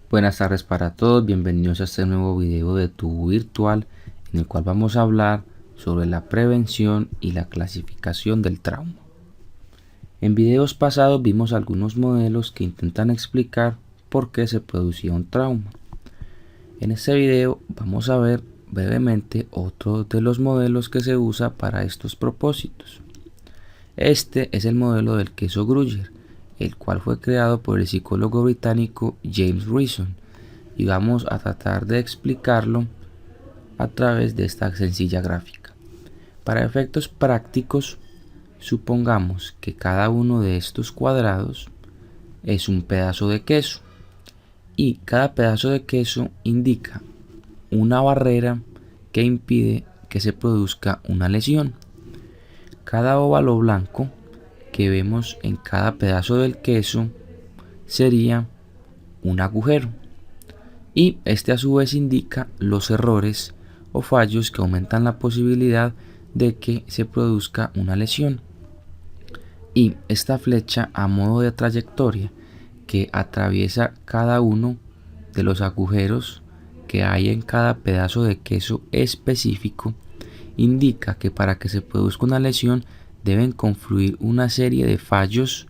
Buenas tardes para todos, bienvenidos a este nuevo video de Tu Virtual, en el cual vamos a hablar sobre la prevención y la clasificación del trauma. En videos pasados vimos algunos modelos que intentan explicar por qué se producía un trauma. En este video vamos a ver brevemente otro de los modelos que se usa para estos propósitos. Este es el modelo del queso Gruyère, el cual fue creado por el psicólogo británico James Reason, y vamos a tratar de explicarlo a través de esta sencilla gráfica. Para efectos prácticos, supongamos que cada uno de estos cuadrados es un pedazo de queso y cada pedazo de queso indica una barrera que impide que se produzca una lesión. Cada óvalo blanco que vemos en cada pedazo del queso sería un agujero, y este a su vez indica los errores o fallos que aumentan la posibilidad de que se produzca una lesión. Y esta flecha a modo de trayectoria que atraviesa cada uno de los agujeros que hay en cada pedazo de queso específico indica que para que se produzca una lesión deben confluir una serie de fallos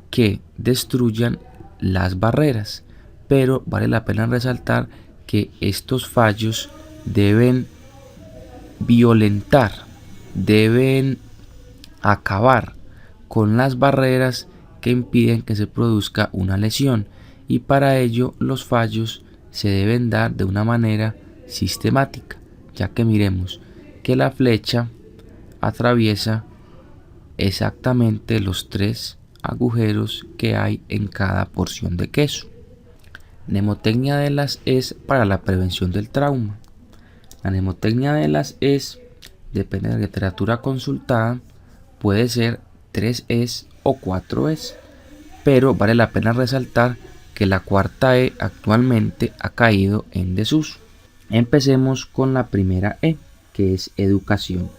que destruyan las barreras, pero vale la pena resaltar que estos fallos deben violentar, deben acabar con las barreras que impiden que se produzca una lesión, y para ello los fallos se deben dar de una manera sistemática, ya que miremos que la flecha atraviesa exactamente los 3 agujeros que hay en cada porción de queso. Mnemotecnia de las es para la prevención del trauma. La mnemotecnia de las es, depende de la literatura consultada, puede ser 3 es o 4 es, pero vale la pena resaltar que la cuarta E actualmente ha caído en desuso. Empecemos con la primera E, que es educación.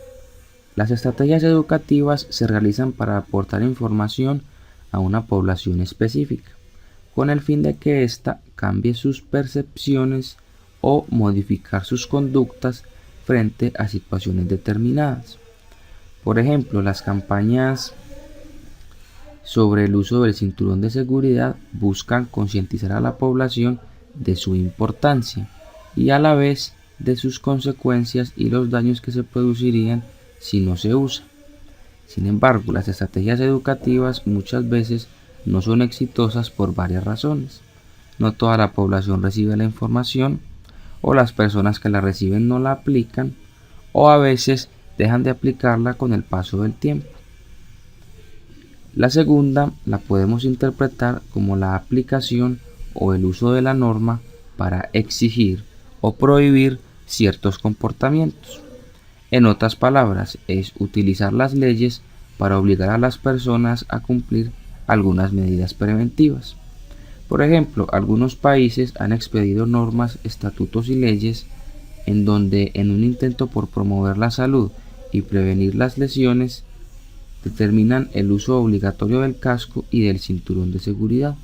Las estrategias educativas se realizan para aportar información a una población específica, con el fin de que ésta cambie sus percepciones o modificar sus conductas frente a situaciones determinadas. Por ejemplo, las campañas sobre el uso del cinturón de seguridad buscan concientizar a la población de su importancia y a la vez de sus consecuencias y los daños que se producirían si no se usa. Sin embargo, las estrategias educativas muchas veces no son exitosas por varias razones. No toda la población recibe la información, o las personas que la reciben no la aplican, o a veces dejan de aplicarla con el paso del tiempo. La segunda la podemos interpretar como la aplicación o el uso de la norma para exigir o prohibir ciertos comportamientos. En otras palabras, es utilizar las leyes para obligar a las personas a cumplir algunas medidas preventivas. Por ejemplo, algunos países han expedido normas, estatutos y leyes en donde, en un intento por promover la salud y prevenir las lesiones, determinan el uso obligatorio del casco y del cinturón de seguridad.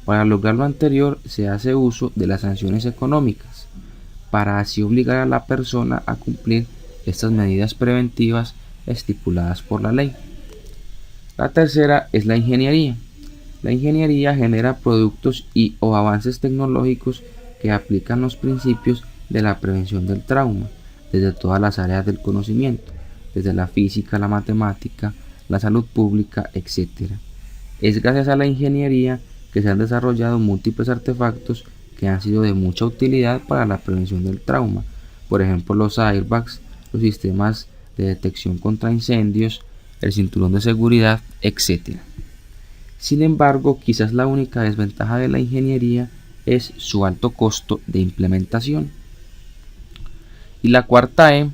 Para lograr lo anterior, se hace uso de las sanciones económicas, para así obligar a la persona a cumplir estas medidas preventivas estipuladas por la ley. La tercera es la ingeniería. La ingeniería genera productos y o avances tecnológicos que aplican los principios de la prevención del trauma desde todas las áreas del conocimiento, desde la física, la matemática, la salud pública, etc. Es gracias a la ingeniería que se han desarrollado múltiples artefactos que han sido de mucha utilidad para la prevención del trauma, por ejemplo los airbags, los sistemas de detección contra incendios, el cinturón de seguridad, etc. Sin embargo, quizás la única desventaja de la ingeniería es su alto costo de implementación. Y la cuarta E,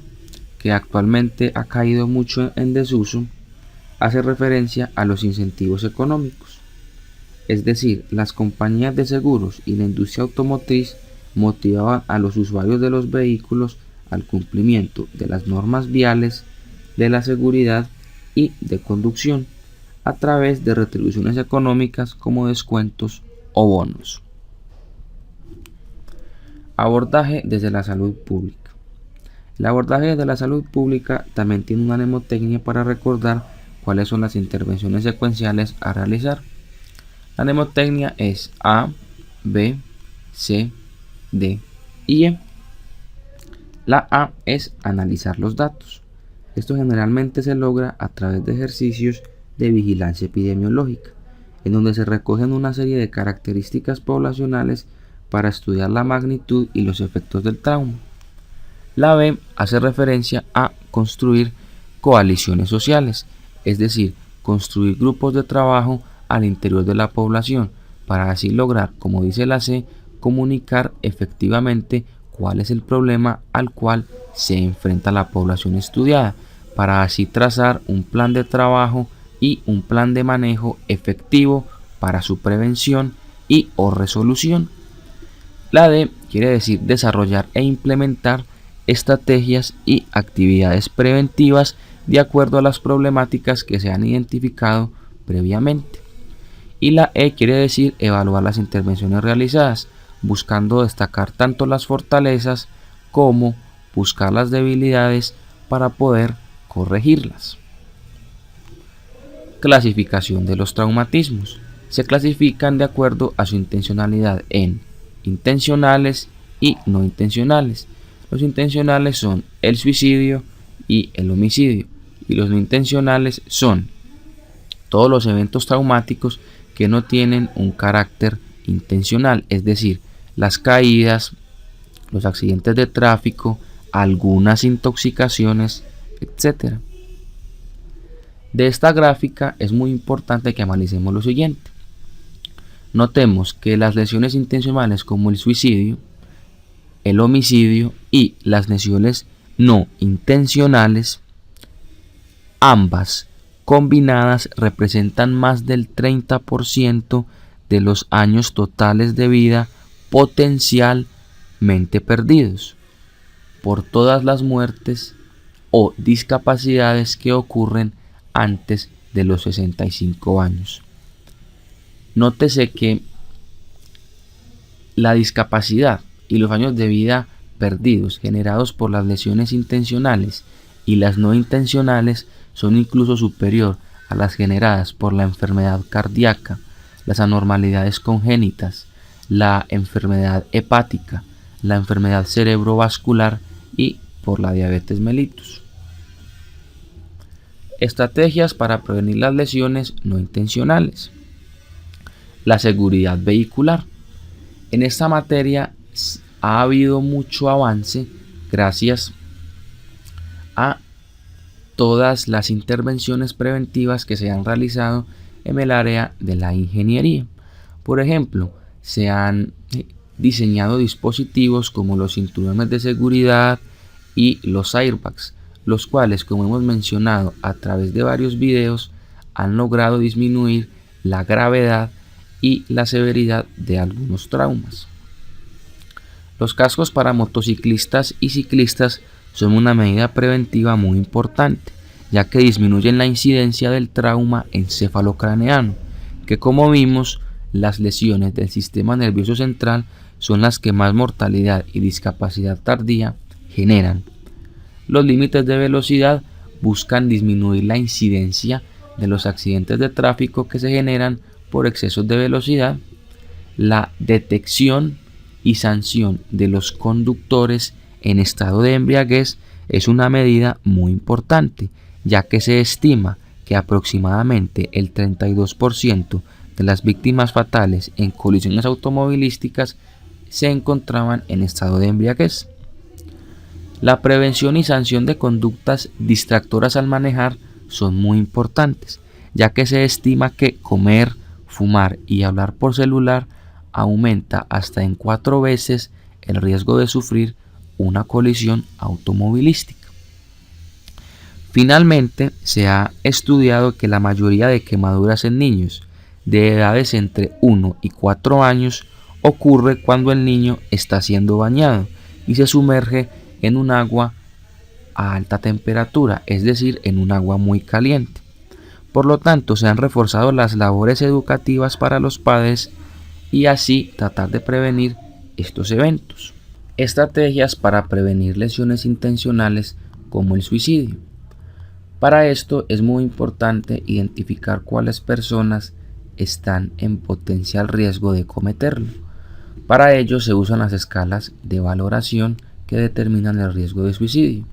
que actualmente ha caído mucho en desuso, hace referencia a los incentivos económicos. Es decir, las compañías de seguros y la industria automotriz motivaban a los usuarios de los vehículos al cumplimiento de las normas viales, de la seguridad y de conducción, a través de retribuciones económicas como descuentos o bonos. Abordaje desde la salud pública. El abordaje desde la salud pública también tiene una mnemotecnia para recordar cuáles son las intervenciones secuenciales a realizar. La mnemotecnia es A, B, C, D y E. La A es analizar los datos. Esto generalmente se logra a través de ejercicios de vigilancia epidemiológica, en donde se recogen una serie de características poblacionales para estudiar la magnitud y los efectos del trauma. La B hace referencia a construir coaliciones sociales, es decir, construir grupos de trabajo al interior de la población, para así lograr, como dice la C, comunicar efectivamente cuál es el problema al cual se enfrenta la población estudiada, para así trazar un plan de trabajo y un plan de manejo efectivo para su prevención y o resolución. La D quiere decir desarrollar e implementar estrategias y actividades preventivas de acuerdo a las problemáticas que se han identificado previamente. Y la E quiere decir evaluar las intervenciones realizadas, buscando destacar tanto las fortalezas como buscar las debilidades para poder corregirlas. Clasificación de los traumatismos. Se clasifican de acuerdo a su intencionalidad en intencionales y no intencionales. Los intencionales son el suicidio y el homicidio, y los no intencionales son todos los eventos traumáticos que no tienen un carácter intencional, es decir, las caídas, los accidentes de tráfico, algunas intoxicaciones, etc. De esta gráfica es muy importante que analicemos lo siguiente. Notemos que las lesiones intencionales como el suicidio, el homicidio y las lesiones no intencionales, ambas combinadas representan más del 30% de los años totales de vida potencialmente perdidos por todas las muertes o discapacidades que ocurren antes de los 65 años. Nótese que la discapacidad y los años de vida perdidos generados por las lesiones intencionales y las no intencionales son incluso superior a las generadas por la enfermedad cardíaca, las anormalidades congénitas, la enfermedad hepática, la enfermedad cerebrovascular y por la diabetes mellitus. Estrategias para prevenir las lesiones no intencionales. La seguridad vehicular. En esta materia ha habido mucho avance gracias a todas las intervenciones preventivas que se han realizado en el área de la ingeniería. Por ejemplo, se han diseñado dispositivos como los cinturones de seguridad y los airbags, los cuales, como hemos mencionado a través de varios videos, han logrado disminuir la gravedad y la severidad de algunos traumas. Los cascos para motociclistas y ciclistas son una medida preventiva muy importante, ya que disminuyen la incidencia del trauma encefalocraneano, que, como vimos, las lesiones del sistema nervioso central son las que más mortalidad y discapacidad tardía generan. Los límites de velocidad buscan disminuir la incidencia de los accidentes de tráfico que se generan por excesos de velocidad. La detección y sanción de los conductores en estado de embriaguez es una medida muy importante, ya que se estima que aproximadamente el 32% de las víctimas fatales en colisiones automovilísticas se encontraban en estado de embriaguez. La prevención y sanción de conductas distractoras al manejar son muy importantes, ya que se estima que comer, fumar y hablar por celular aumenta hasta en 4 veces el riesgo de sufrir una colisión automovilística. Finalmente, se ha estudiado que la mayoría de quemaduras en niños de edades entre 1 y 4 años ocurre cuando el niño está siendo bañado y se sumerge en un agua a alta temperatura, es decir, en un agua muy caliente. Por lo tanto, se han reforzado las labores educativas para los padres y así tratar de prevenir estos eventos. Estrategias para prevenir lesiones intencionales como el suicidio. Para esto es muy importante identificar cuáles personas están en potencial riesgo de cometerlo. Para ello se usan las escalas de valoración que determinan el riesgo de suicidio.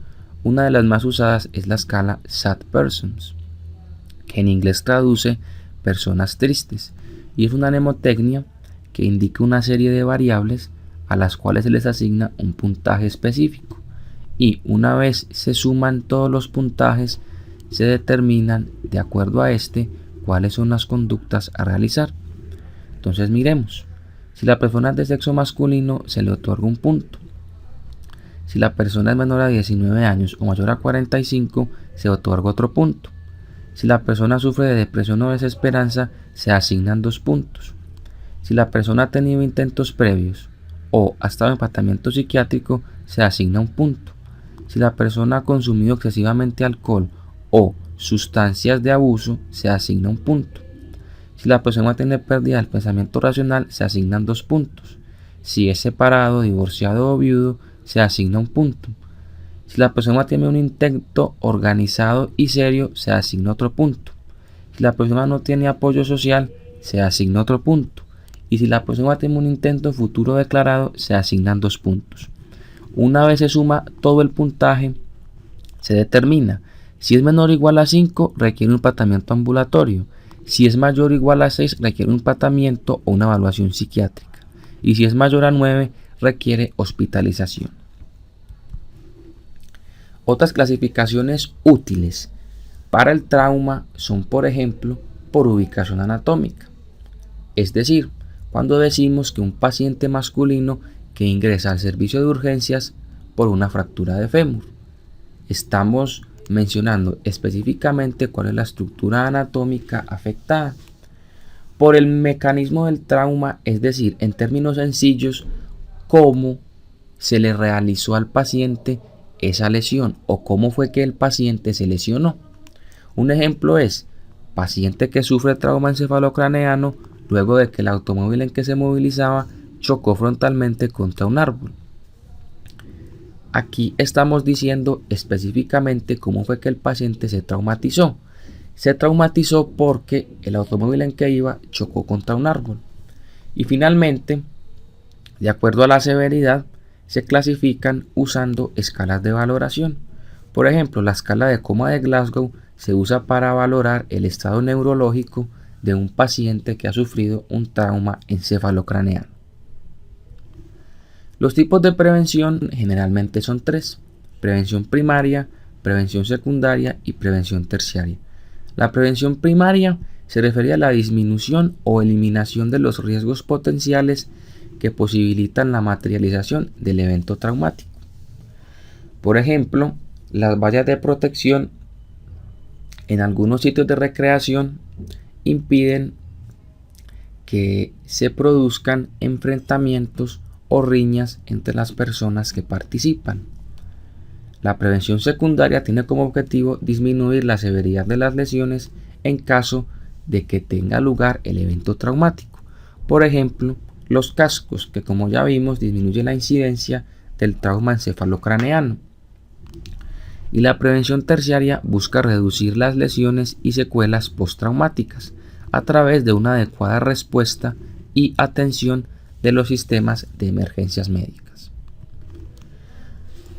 Una de las más usadas es la escala Sad Persons, que en inglés traduce personas tristes, y es una mnemotecnia que indica una serie de variables a las cuales se les asigna un puntaje específico, y una vez se suman todos los puntajes se determinan de acuerdo a cuáles son las conductas a realizar. Entonces miremos, si la persona es de sexo masculino se le otorga un punto. Si la persona es menor a 19 años o mayor a 45 se otorga otro punto. Si la persona sufre de depresión o desesperanza se asignan 2 puntos. Si la persona ha tenido intentos previos o ha estado en tratamiento psiquiátrico se asigna un punto. Si la persona ha consumido excesivamente alcohol o sustancias de abuso se asigna un punto. Si la persona tiene pérdida del pensamiento racional se asignan 2 puntos. Si es separado, divorciado o viudo se asigna un punto. Si la persona tiene un intento organizado y serio se asigna otro punto. Si la persona no tiene apoyo social se asigna otro punto. Y si la persona tiene un intento futuro declarado se asignan 2 puntos. Una vez se suma todo el puntaje se determina. Si es menor o igual a 5, requiere un tratamiento ambulatorio. Si es mayor o igual a 6, requiere un tratamiento o una evaluación psiquiátrica. Y si es mayor a 9, requiere hospitalización. Otras clasificaciones útiles para el trauma son, por ejemplo, por ubicación anatómica. Es decir, cuando decimos que un paciente masculino que ingresa al servicio de urgencias por una fractura de fémur, estamos mencionando específicamente cuál es la estructura anatómica afectada. Por el mecanismo del trauma, es decir, en términos sencillos, cómo se le realizó al paciente esa lesión o cómo fue que el paciente se lesionó. Un ejemplo es paciente que sufre trauma encefalocraneano luego de que el automóvil en que se movilizaba chocó frontalmente contra un árbol. Aquí estamos diciendo específicamente cómo fue que el paciente se traumatizó. Se traumatizó porque el automóvil en que iba chocó contra un árbol. Y finalmente, de acuerdo a la severidad, se clasifican usando escalas de valoración. Por ejemplo, la escala de coma de Glasgow se usa para valorar el estado neurológico de un paciente que ha sufrido un trauma encefalocraneano. Los tipos de prevención generalmente son 3: prevención primaria, prevención secundaria y prevención terciaria. La prevención primaria se refiere a la disminución o eliminación de los riesgos potenciales que posibilitan la materialización del evento traumático. Por ejemplo, las vallas de protección en algunos sitios de recreación impiden que se produzcan enfrentamientos o riñas entre las personas que participan. La prevención secundaria tiene como objetivo disminuir la severidad de las lesiones en caso de que tenga lugar el evento traumático. Por ejemplo, los cascos, que como ya vimos disminuyen la incidencia del trauma encefalocraneano. Y la prevención terciaria busca reducir las lesiones y secuelas postraumáticas a través de una adecuada respuesta y atención de los sistemas de emergencias médicas.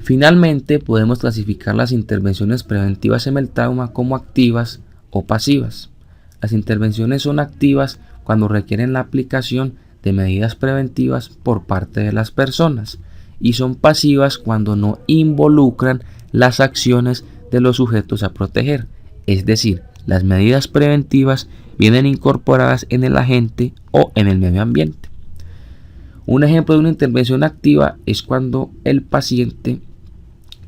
Finalmente, podemos clasificar las intervenciones preventivas en el trauma como activas o pasivas. Las intervenciones son activas cuando requieren la aplicación de medidas preventivas por parte de las personas y son pasivas cuando no involucran las acciones de los sujetos a proteger, es decir, las medidas preventivas vienen incorporadas en el agente o en el medio ambiente. Un ejemplo de una intervención activa es cuando el paciente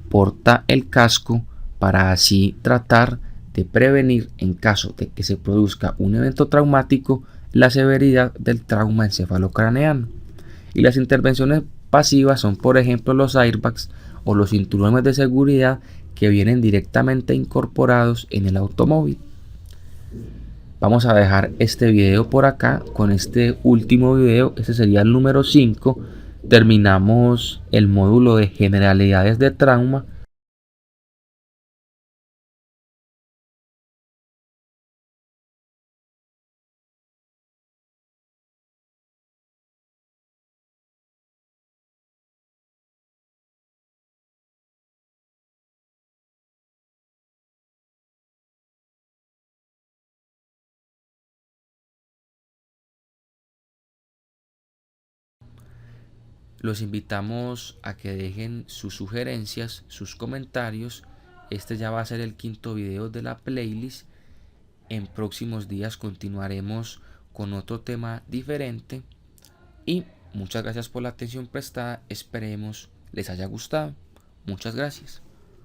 porta el casco para así tratar de prevenir, en caso de que se produzca un evento traumático, la severidad del trauma encefalocraneano. Y las intervenciones pasivas son, por ejemplo, los airbags o los cinturones de seguridad que vienen directamente incorporados en el automóvil. Vamos a dejar este video por acá con este último video. Este sería el número 5. Terminamos el módulo de generalidades de trauma. Los invitamos a que dejen sus sugerencias, sus comentarios. Este ya va a ser el quinto video de la playlist. En próximos días continuaremos con otro tema diferente. Y muchas gracias por la atención prestada. Esperemos les haya gustado. Muchas gracias.